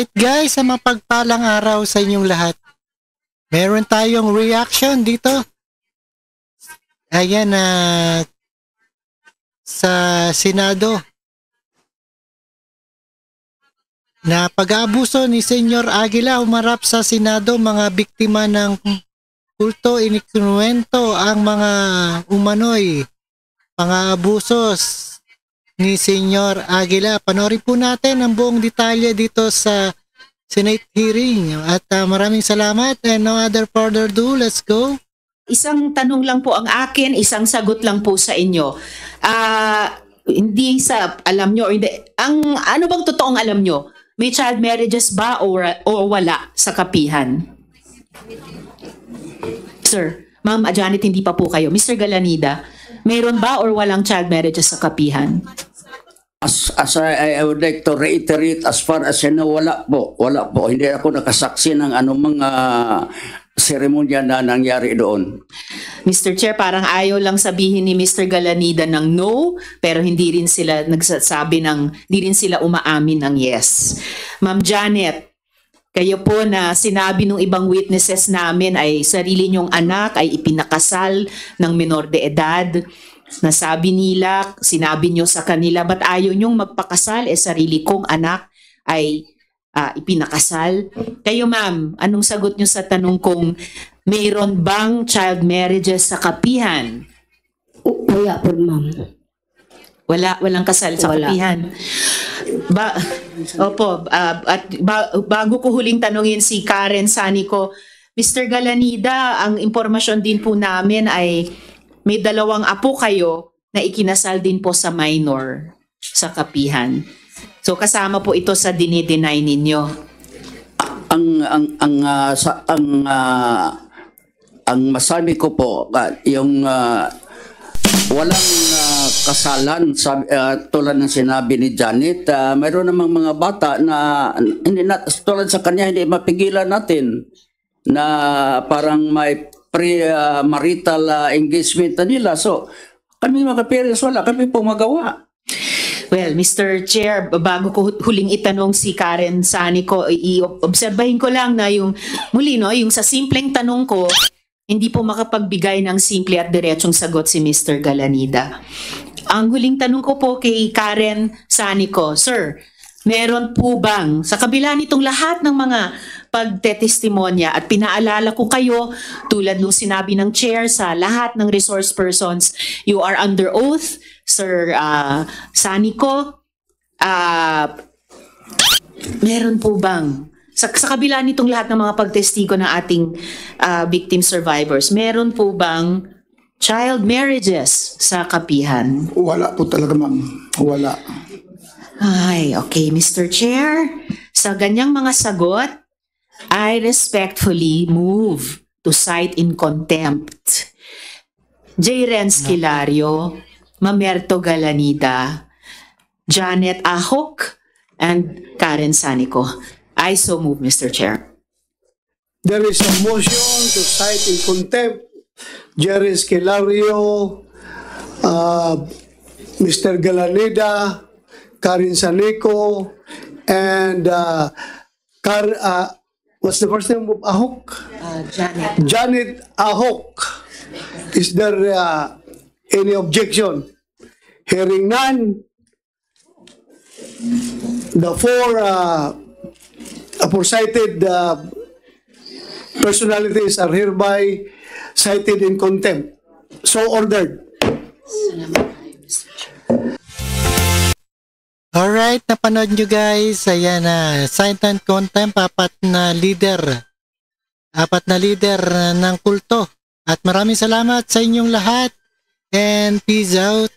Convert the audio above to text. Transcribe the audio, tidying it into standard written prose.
Alright guys, sa mapagpalang araw sa inyong lahat. Meron tayong reaction dito. Ayan na sa Senado. Na pag-aabuso ni Senyor Aguila umarap sa Senado, mga biktima ng kulto, inikinuwento ang mga umano'y pang-aabusos ni Senyor Aguila. Panoorin po natin ang buong detalye dito sa Senate hearing. At maraming salamat, and no other further ado, let's go. Isang tanong lang po ang akin, isang sagot lang po sa inyo. Hindi sa alam nyo, hindi. Ano bang totoong alam nyo? May child marriages ba o wala sa kapihan? Sir, Ma'am Janet, hindi pa po kayo. Mr. Galanida, mayroon ba or walang child marriages sa kapihan? As I would like to reiterate, as far as I know, wala po. Wala po. Hindi ako nakasaksi ng anumang seremonya na nangyari doon. Mr. Chair, parang ayaw lang sabihin ni Mr. Galanida ng no, pero hindi rin sila nagsasabi hindi rin sila umaamin ng yes. Ma'am Janet, kayo po na sinabi ng ibang witnesses namin ay sarili niyong anak ay ipinakasal ng menor de edad. Nasabi nila, sinabi niyo sa kanila, ba't ayaw niyong magpakasal? Sarili kong anak ay ipinakasal. Kayo ma'am, anong sagot niyo sa tanong kung mayroon bang child marriages sa kapihan? Wala po, ma'am. Walang kasal sa kapihan. Bago ko huling tanungin si Karen Sanico, Mr. Galanida, ang impormasyon din po namin ay may 2 apo kayo na ikinasal din po sa minor sa kapihan. So kasama po ito sa dinideny ninyo. Ang masabi ko po, yung walang kasalan, tulad ng sinabi ni Janet, mayroon namang mga bata na hindi tulad sa kanya hindi mapigilan natin na parang may pre-marital engagement na nila. So kami mga parents, wala kami pong magawa. Well, Mr. Chair, bago ko huling itanong si Karen Sanico, i-obserbahin ko lang na yung sa simpleng tanong ko, hindi po makapagbigay ng simple at diretsong sagot si Mr. Galanida. Ang huling tanong ko po kay Karen Sanico, Sir, meron po bang, sa kabila nitong lahat ng mga pagtetestimonya at pinaalala ko kayo, tulad nung sinabi ng chair sa lahat ng resource persons, you are under oath, Sir Sanico, meron po bang, sa kabila nitong lahat ng mga pagtestigo ng ating victim survivors, meron po bang child marriages sa kapihan? Wala po talaga, ma'am. Wala. Ay, okay, Mr. Chair. Sa ganyang mga sagot, I respectfully move to cite in contempt J. Renz Kilario, Mamerto Galanida, Janet Ahok, and Karen Sanico. I so move, Mr. Chair. There is a motion to cite in contempt Jerry Esquilario, Mr. Galanida, Karen Sanico, and what's the first name of Ahok? Janet Ahok. Is there any objection? Hearing none, the 4 aforecited personalities are hereby cited in contempt. So ordered. Alright, napanood nyo guys. Ayan na, cited in contempt, 4 na leader ng kulto. At maraming salamat sa inyong lahat. And peace out.